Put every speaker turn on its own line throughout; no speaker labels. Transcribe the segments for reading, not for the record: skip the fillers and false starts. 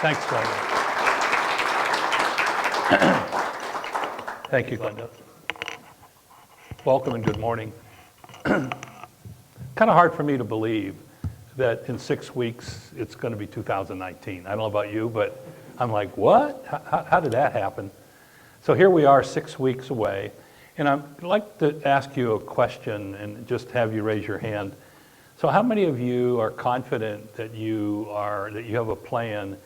Thanks, Glenda. Thank you, Glenda. Welcome and good morning. Kind of hard for me to believe that in 6 weeks it's going to be 2019. I don't know about you, but I'm like, what? How did that happen? So here we are 6 weeks away, and I'd like to ask you a question and just have you raise your hand. So how many of you are confident that you have a plan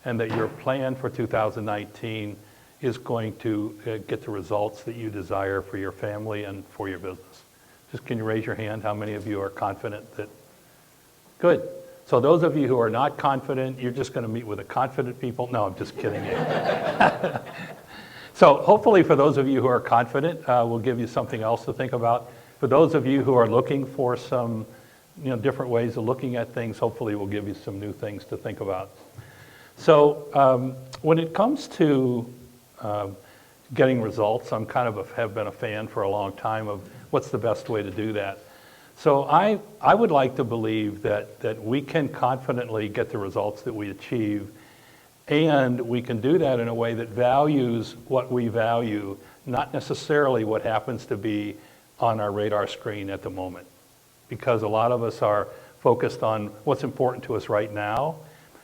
and that your plan for 2019 is going to get the results that you desire for your family and for your business? Just can you raise your hand? How many of you are confident that? Good. So those of you who are not confident, you're just going to meet with the confident people. No, I'm just kidding you. So hopefully for those of you who are confident, we'll give you something else to think about. For those of you who are looking for some different ways of looking at things, hopefully we'll give you some new things to think about. So when it comes to getting results, I'm kind of have been a fan for a long time of what's the best way to do that. So I would like to believe that we can confidently get the results that we achieve, and we can do that in a way that values what we value, not necessarily what happens to be on our radar screen at the moment. Because a lot of us are focused on what's important to us right now,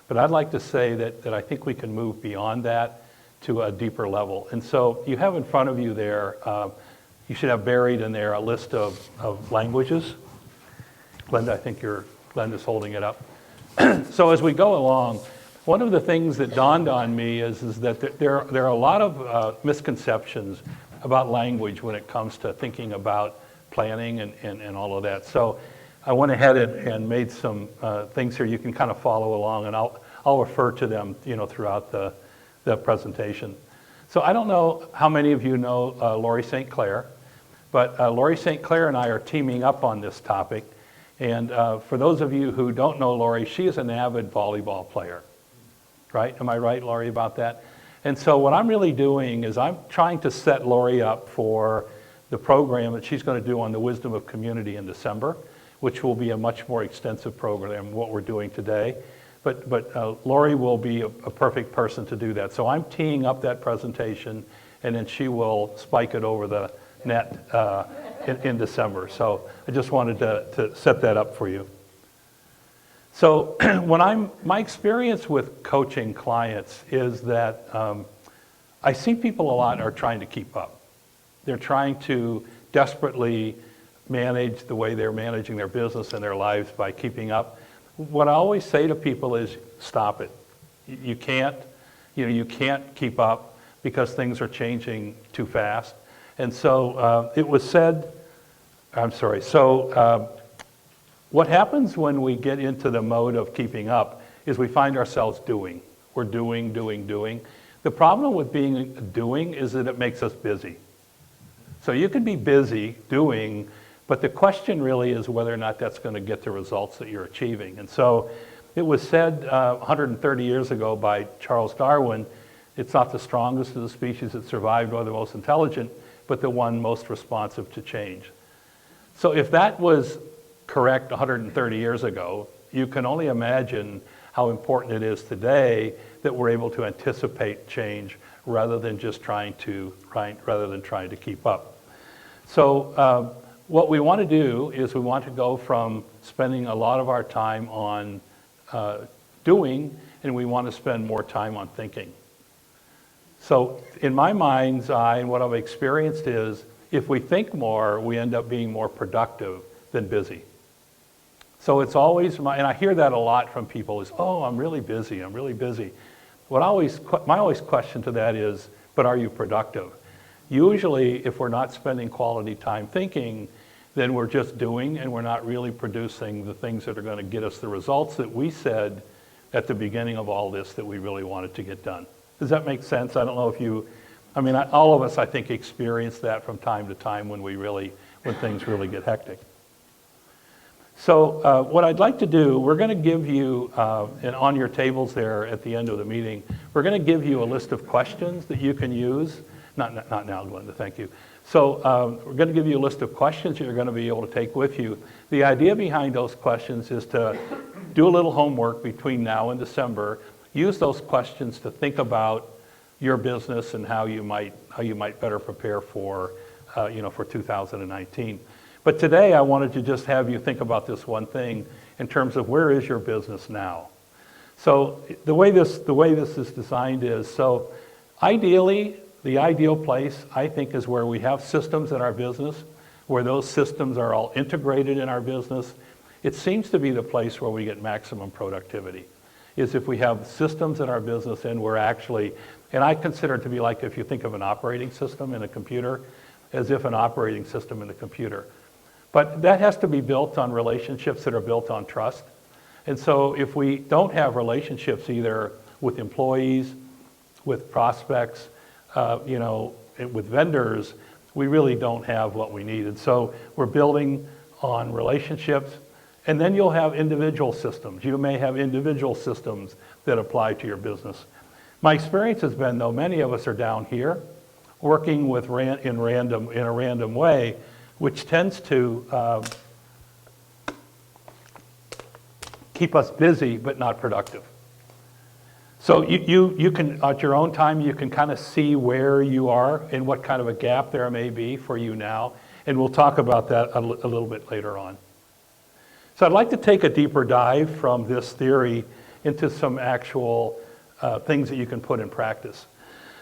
but I'd like to say that I think we can move beyond that to a deeper level. And so you have in front of you there, you should have buried in there a list of languages. Glenda, I think Glenda's holding it up. So as we go along, one of the things that dawned on me is that there are a lot of misconceptions about language when it comes to thinking about planning and all of that. So I went ahead and made some things here you can kind of follow along, and I'll refer to them throughout the presentation. So I don't know how many of you know Lori St. Clair, but Lori St. Clair and I are teaming up on this topic. And for those of you who don't know Lori, she is an avid volleyball player, right? Am I right, Lori, about that? And so what I'm really doing is I'm trying to set Lori up for the program that she's going to do on the wisdom of community in December, which will be a much more extensive program than what we're doing today. But Lori will be a perfect person to do that. So I'm teeing up that presentation, and then she will spike it over the net in December. So I just wanted to set that up for you. So my experience with coaching clients is that I see people a lot are trying to keep up. They're trying to desperately manage the way they're managing their business and their lives by keeping up. What I always say to people is, stop it. You can't keep up because things are changing too fast. And so it was said, what happens when we get into the mode of keeping up is we find ourselves doing. We're doing. The problem with doing is that it makes us busy. So you can be busy doing, but the question really is whether or not that's going to get the results that you're achieving. And so it was said 130 years ago by Charles Darwin, it's not the strongest of the species that survived or the most intelligent, but the one most responsive to change. So if that was correct 130 years ago, you can only imagine how important it is today that we're able to anticipate change rather than trying to keep up. So what we want to do is we want to go from spending a lot of our time on doing, and we want to spend more time on thinking. So in my mind's eye, and what I've experienced is, if we think more, we end up being more productive than busy. So it's always, and I hear that a lot from people is, oh, I'm really busy. My always question to that is, but are you productive? Usually, if we're not spending quality time thinking, then we're just doing, and we're not really producing the things that are going to get us the results that we said at the beginning of all this that we really wanted to get done. Does that make sense? I don't know if you, all of us, I think, experience that from time to time when things really get hectic. So what I'd like to do, we're going to give you, and on your tables there at the end of the meeting, we're going to give you a list of questions that you can use. Not now, Glenda, thank you. So we're going to give you a list of questions that you're going to be able to take with you. The idea behind those questions is to do a little homework between now and December use those questions to think about your business and how you might better prepare for, for 2019. But today I wanted to just have you think about this one thing in terms of where is your business now. So the way this is designed is, so ideally, the ideal place, I think, is where we have systems in our business, where those systems are all integrated in our business. It seems to be the place where we get maximum productivity, is if we have systems in our business and we're actually, and I consider it to be like if you think of an operating system in a computer, as if an operating system in the computer. But that has to be built on relationships that are built on trust. And so if we don't have relationships either with employees, with prospects, with vendors, we really don't have what we need. And so we're building on relationships, and then you'll have individual systems. You may have individual systems that apply to your business. My experience has been, though, many of us are down here working with in a random way, which tends to keep us busy but not productive. So you can, at your own time, you can kind of see where you are and what kind of a gap there may be for you now, and we'll talk about that a little bit later on. So I'd like to take a deeper dive from this theory into some actual things that you can put in practice.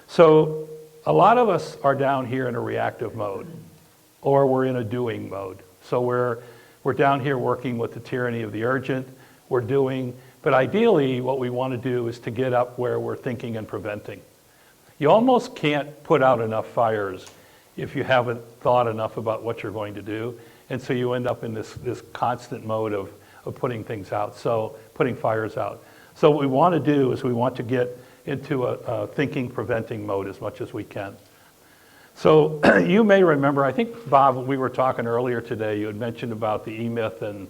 So a lot of us are down here in a reactive mode, or we're in a doing mode. So we're down here working with the tyranny of the urgent, we're doing, but ideally what we want to do is to get up where we're thinking and preventing. You almost can't put out enough fires if you haven't thought enough about what you're going to do, and so you end up in this constant mode of putting things out, so putting fires out. So what we want to do is we want to get into a thinking, preventing mode as much as we can. So you may remember, I think, Bob, we were talking earlier today, you had mentioned about the E-Myth, and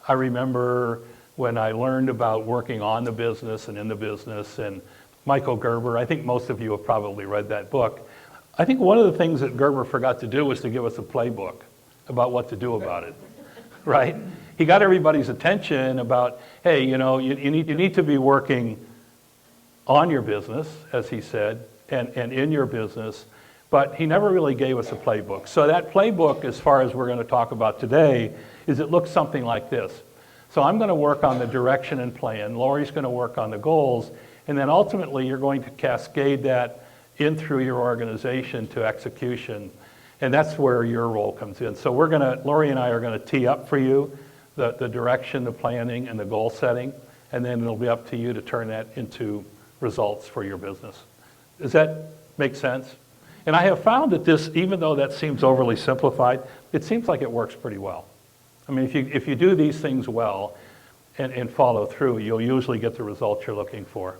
I remember when I learned about working on the business and in the business, and Michael Gerber, I think most of you have probably read that book. I think one of the things that Gerber forgot to do was to give us a playbook about what to do about it, right? He got everybody's attention about, hey, you need to be working on your business, as he said, and in your business, but he never really gave us a playbook. So that playbook, as far as we're going to talk about today, is it looks something like this. So I'm going to work on the direction and plan, Lori's going to work on the goals, and then ultimately you're going to cascade that in through your organization to execution, and that's where your role comes in. So Lori and I are going to tee up for you the direction, the planning, and the goal setting, and then it'll be up to you to turn that into results for your business. Does that make sense? And I have found that this, even though that seems overly simplified, it seems like it works pretty well. I mean, if you do these things well and follow through, you'll usually get the results you're looking for.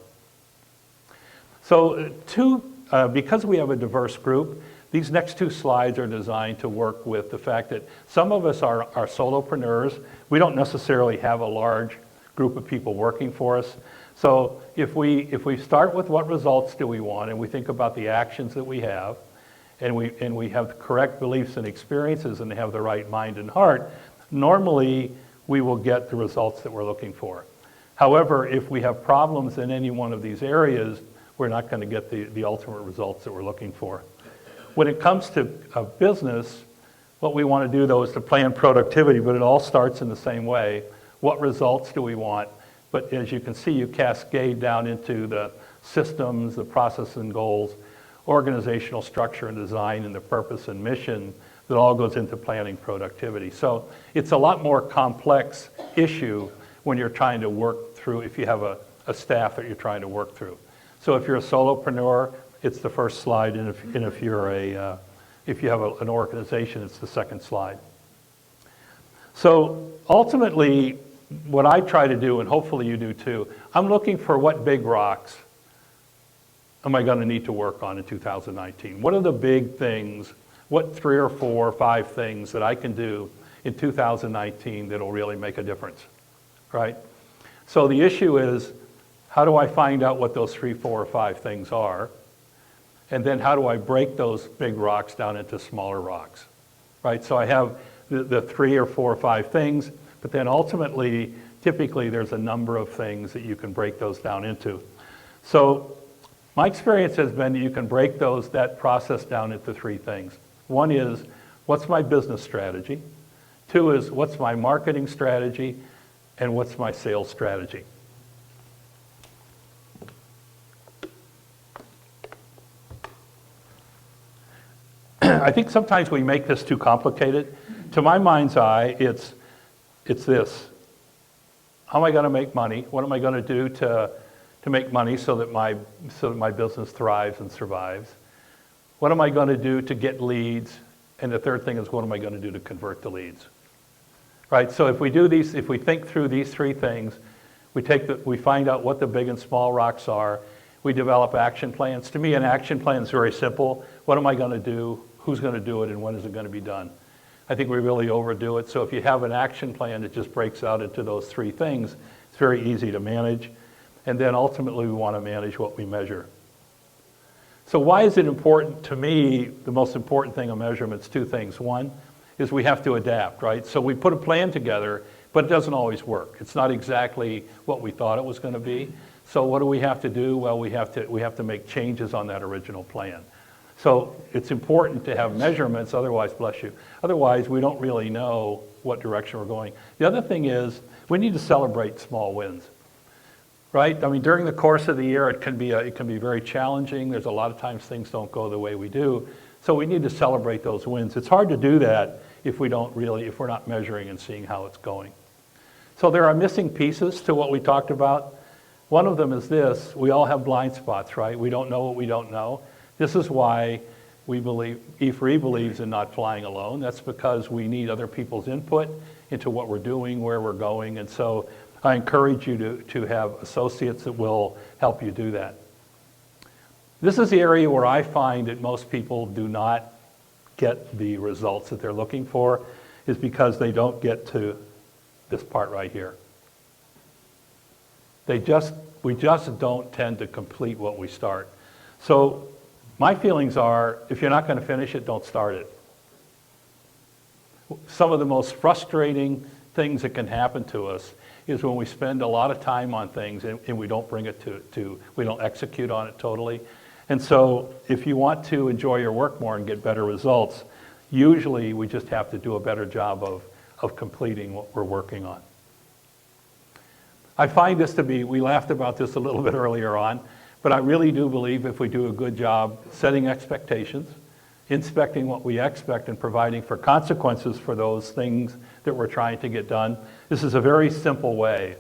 So because we have a diverse group, these next two slides are designed to work with the fact that some of us are solopreneurs. We don't necessarily have a large group of people working for us. So if we start with what results do we want, and we think about the actions that we have, and we have the correct beliefs and experiences and have the right mind and heart, normally we will get the results that we're looking for. However, if we have problems in any one of these areas, we're not going to get the ultimate results that we're looking for. When it comes to a business, what we want to do though is to plan productivity, but it all starts in the same way. What results do we want? But as you can see, you cascade down into the systems, the process and goals, organizational structure and design, and the purpose and mission that all goes into planning productivity. So it's a lot more complex issue when you're trying to work through, if you have a staff that you're trying to work through. So if you're a solopreneur, it's the first slide, and if you have an organization, it's the second slide. So ultimately, what I try to do, and hopefully you do too, I'm looking for what big rocks am I going to need to work on in 2019? What are the big things? What 3 or 4 or 5 things that I can do in 2019 that'll really make a difference, right? So the issue is, how do I find out what those 3, 4, or 5 things are? And then how do I break those big rocks down into smaller rocks, right? So I have the 3 or 4 or 5 things, but then ultimately, typically there's a number of things that you can break those down into. So my experience has been that you can break that process down into three things. One is, what's my business strategy? Two is, what's my marketing strategy? And what's my sales strategy? I think sometimes we make this too complicated. To my mind's eye, it's this. How am I going to make money? What am I going to do to make money so that my business thrives and survives? What am I going to do to get leads? And the third thing is, what am I going to do to convert the leads? Right? So if we think through these three things, we find out what the big and small rocks are. We develop action plans. To me, an action plan is very simple. What am I going to do? Who's going to do it? And when is it going to be done? I think we really overdo it. So if you have an action plan that just breaks out into those three things, it's very easy to manage. And then ultimately, we want to manage what we measure. So why is it important to me? The most important thing on measurement's two things. One is we have to adapt, right? So we put a plan together, but it doesn't always work. It's not exactly what we thought it was going to be. So what do we have to do? Well, we have to make changes on that original plan. So it's important to have measurements, otherwise, bless you, otherwise we don't really know what direction we're going. The other thing is we need to celebrate small wins, right? I mean, during the course of the year, it can be very challenging. There's a lot of times things don't go the way we do. So we need to celebrate those wins. It's hard to do that if we're not measuring and seeing how it's going. So there are missing pieces to what we talked about. One of them is this: we all have blind spots, right? We don't know what we don't know. This is why E4E believes in not flying alone. That's because we need other people's input into what we're doing, where we're going, and so I encourage you to have associates that will help you do that. This is the area where I find that most people do not get the results that they're looking for, is because they don't get to this part right here. We just don't tend to complete what we start. So my feelings are, if you're not going to finish it, don't start it. Some of the most frustrating things that can happen to us is when we spend a lot of time on things and we don't bring it we don't execute on it totally. And so if you want to enjoy your work more and get better results, usually we just have to do a better job of completing what we're working on. I find this to be, we laughed about this a little bit earlier on, but I really do believe if we do a good job setting expectations, inspecting what we expect, and providing for consequences for those things that we're trying to get done, this is a very simple way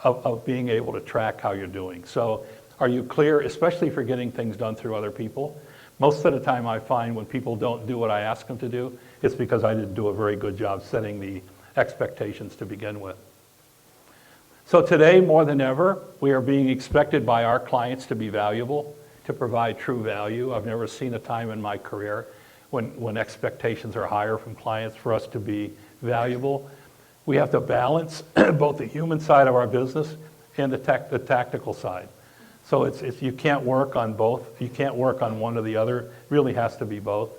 of being able to track how you're doing. So are you clear, especially for getting things done through other people? Most of the time I find when people don't do what I ask them to do, it's because I didn't do a very good job setting the expectations to begin with. So today, more than ever, we are being expected by our clients to be valuable, to provide true value. I've never seen a time in my career when expectations are higher from clients for us to be valuable. We have to balance both the human side of our business and the tactical side. So it's you can't work on both. You can't work on one or the other. It really has to be both.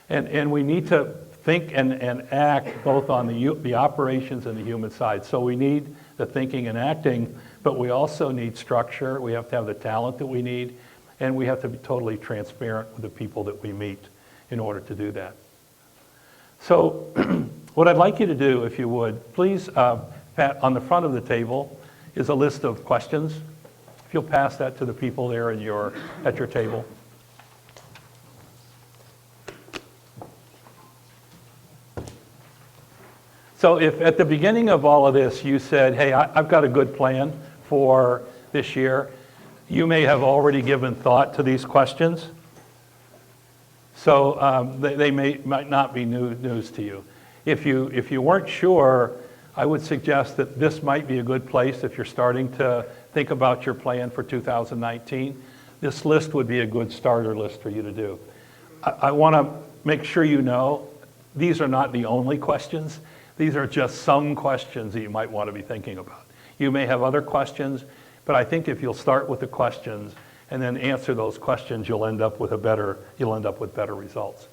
And we need to think and act both on the operations and the human side. So we need the thinking and acting, but we also need structure. We have to have the talent that we need, and we have to be totally transparent with the people that we meet in order to do that. So what I'd like you to do, if you would, please, Pat, on the front of the table is a list of questions. If you'll pass that to the people there at your table. So if at the beginning of all of this you said, hey, I've got a good plan for this year, you may have already given thought to these questions. So they might not be news to you. If you weren't sure, I would suggest that this might be a good place if you're starting to think about your plan for 2019. This list would be a good starter list for you to do. I want to make sure you know these are not the only questions. These are just some questions that you might want to be thinking about. You may have other questions, but I think if you'll start with the questions and then answer those questions, you'll end up with better results.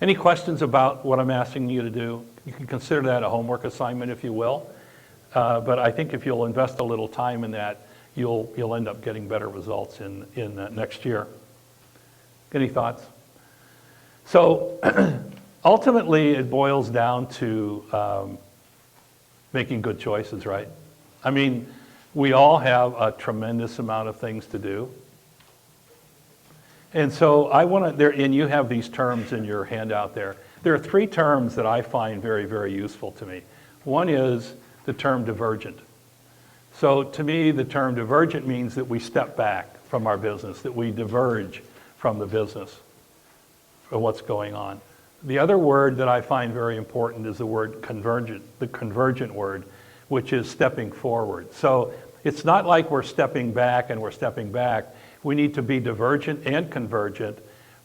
Any questions about what I'm asking you to do? You can consider that a homework assignment, if you will. But I think if you'll invest a little time in that, you'll end up getting better results in next year. Any thoughts? So ultimately, it boils down to making good choices, right? I mean, we all have a tremendous amount of things to do. And so I want to, and you have these terms in your handout there. There are 3 terms that I find very, very useful to me. One is the term divergent. So to me, the term divergent means that we step back from our business, that we diverge from the business of what's going on. The other word that I find very important is the word convergent, the convergent word, which is stepping forward. So it's not like we're stepping back and we're stepping back. We need to be divergent and convergent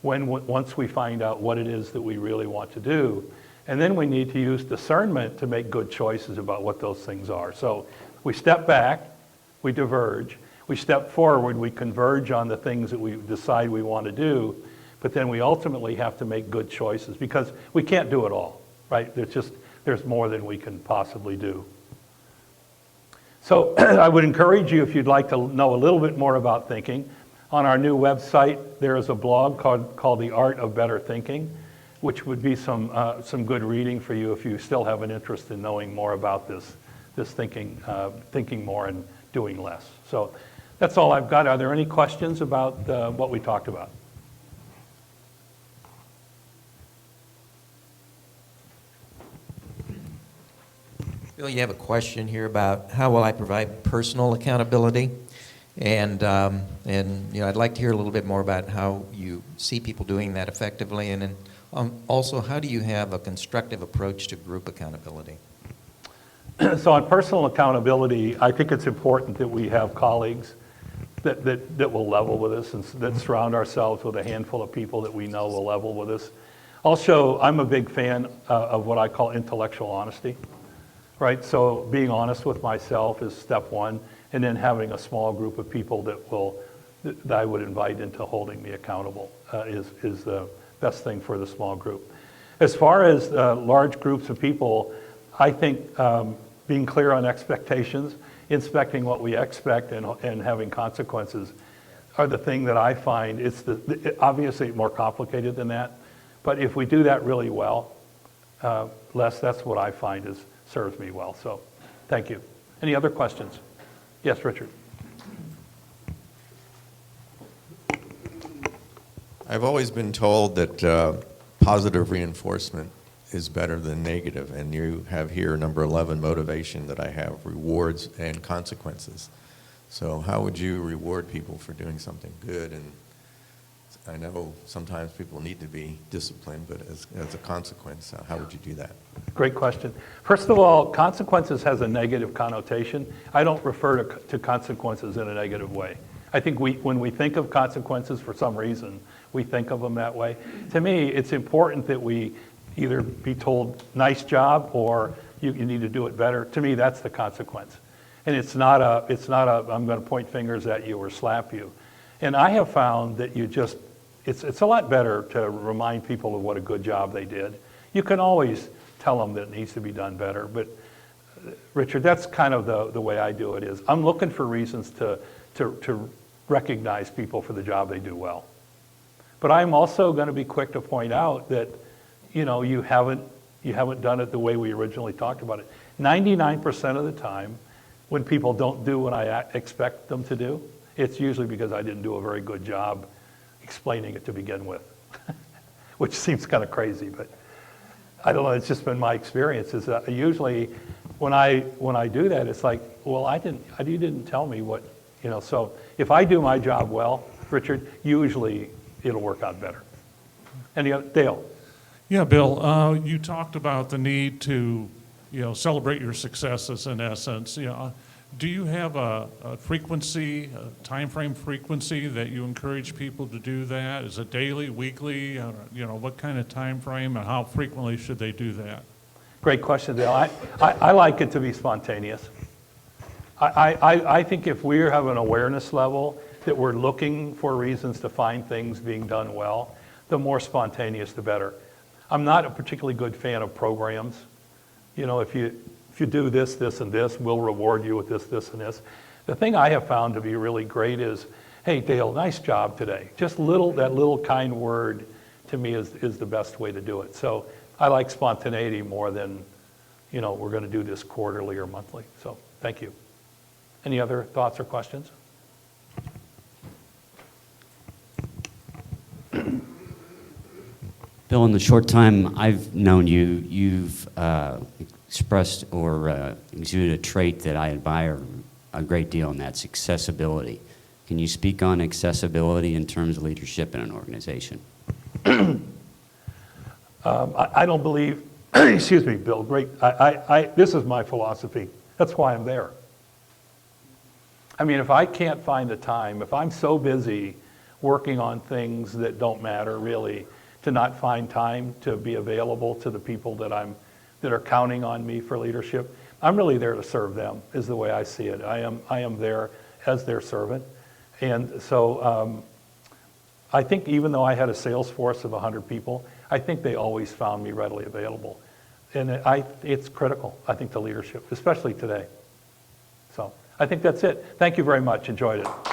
once we find out what it is that we really want to do. And then we need to use discernment to make good choices about what those things are. So we step back, we diverge. We step forward, we converge on the things that we decide we want to do. But then we ultimately have to make good choices because we can't do it all, right? There's more than we can possibly do. So I would encourage you, if you'd like to know a little bit more about thinking, on our new website, there is a blog called The Art of Better Thinking, which would be some good reading for you if you still have an interest in knowing more about this thinking more and doing less. So that's all I've got. Are there any questions about what we talked about?
Bill, you have a question here about how will I provide personal accountability? And I'd like to hear a little bit more about how you see people doing that effectively, and then also how do you have a constructive approach to group accountability?
So on personal accountability, I think it's important that we have colleagues that will level with us and that surround ourselves with a handful of people that we know will level with us. Also, I'm a big fan of what I call intellectual honesty, right? So being honest with myself is step one, and then having a small group of people that I would invite into holding me accountable is the best thing for the small group. As far as large groups of people, I think being clear on expectations, inspecting what we expect, and having consequences are the thing that I find. It's obviously more complicated than that, but if we do that really well, Les, that's what I find serves me well. So, thank you. Any other questions? Yes, Richard.
I've always been told that positive reinforcement is better than negative, and you have here number 11, motivation, that I have rewards and consequences. So how would you reward people for doing something good? And I know sometimes people need to be disciplined, but as a consequence, how would you do that?
Great question. First of all, consequences has a negative connotation. I don't refer to consequences in a negative way. I think when we think of consequences, for some reason, we think of them that way. To me, it's important that we either be told, nice job, or you need to do it better. To me, that's the consequence. And it's not a I'm going to point fingers at you or slap you. And I have found that it's a lot better to remind people of what a good job they did. You can always tell them that it needs to be done better, but Richard, that's kind of the way I do it is I'm looking for reasons to recognize people for the job they do well. But I'm also going to be quick to point out that, you haven't done it the way we originally talked about it. 99% of the time, when people don't do what I expect them to do, it's usually because I didn't do a very good job explaining it to begin with, which seems kind of crazy, but I don't know. It's just been my experience. Is that usually when I do that, it's like, well, you didn't tell me what, So if I do my job well, Richard, usually it'll work out better. Dale.
Yeah, Bill, you talked about the need to, celebrate your successes in essence. Do you have a frequency, a time frame frequency that you encourage people to do that? Is it daily, weekly? What kind of time frame and how frequently should they do that?
Great question, Dale. I like it to be spontaneous. I think if we have an awareness level that we're looking for reasons to find things being done well, the more spontaneous, the better. I'm not a particularly good fan of programs. If you do this, this, and this, we'll reward you with this, this, and this. The thing I have found to be really great is, hey, Dale, nice job today. Just that little kind word to me is the best way to do it. So I like spontaneity more than, we're going to do this quarterly or monthly. So thank you. Any other thoughts or questions?
Bill, in the short time I've known you, you've expressed or exuded a trait that I admire a great deal, and that's accessibility. Can you speak on accessibility in terms of leadership in an organization?
I don't believe, excuse me, Bill, great. This is my philosophy. That's why I'm there. I mean, if I can't find the time, if I'm so busy working on things that don't matter really, to not find time to be available to the people that are counting on me for leadership, I'm really there to serve them, is the way I see it. I am there as their servant. And so I think even though I had a sales force of 100 people, I think they always found me readily available. And it's critical, I think, to leadership, especially today. So I think that's it. Thank you very much. Enjoyed it.